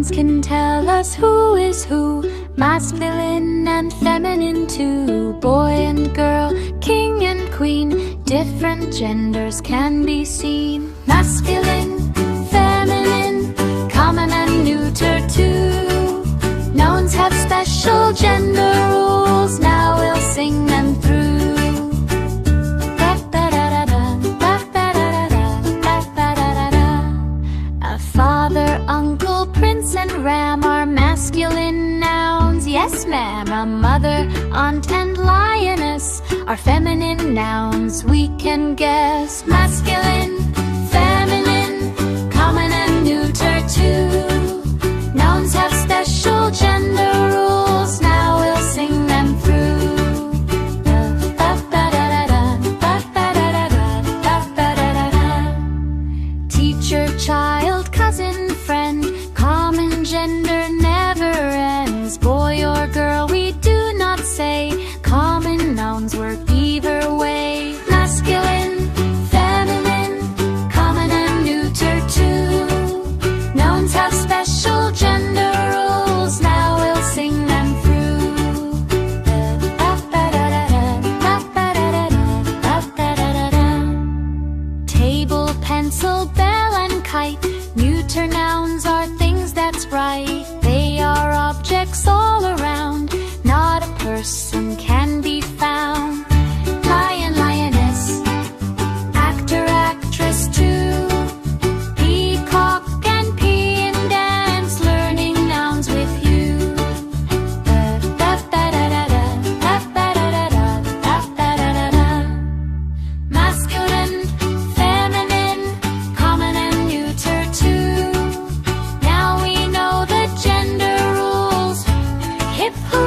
Nouns can tell us who is who, masculine and feminine too. Boy and girl, king and queen, different genders can be seen. Masculine, feminine, common and neuter too. Nouns have special gender rules, now we'll sing them through. A father, uncle, prince and ram are masculine nouns, yes ma'am. A mother, aunt and lioness are feminine nouns, we can guess. Masculine, feminine, common and neuter too. Nouns have special gender rules, now we'll sing them through. Teacher, child, cousin, friend, common gender never ends. Boy or girl, we do not say, common nouns work either way. Masculine, feminine, common and neuter too. Nouns have special gender rules, now we'll sing them through. Table, pencil, bell and kite, neuter nouns are things that's right. They are objects all around, not a person can be found. Lion, lioness, actor, actress too. Peacock and pea and dance, learning nouns with you. Masculine, feminine, common and neuter too. Now we know the gender rules. Hip hop.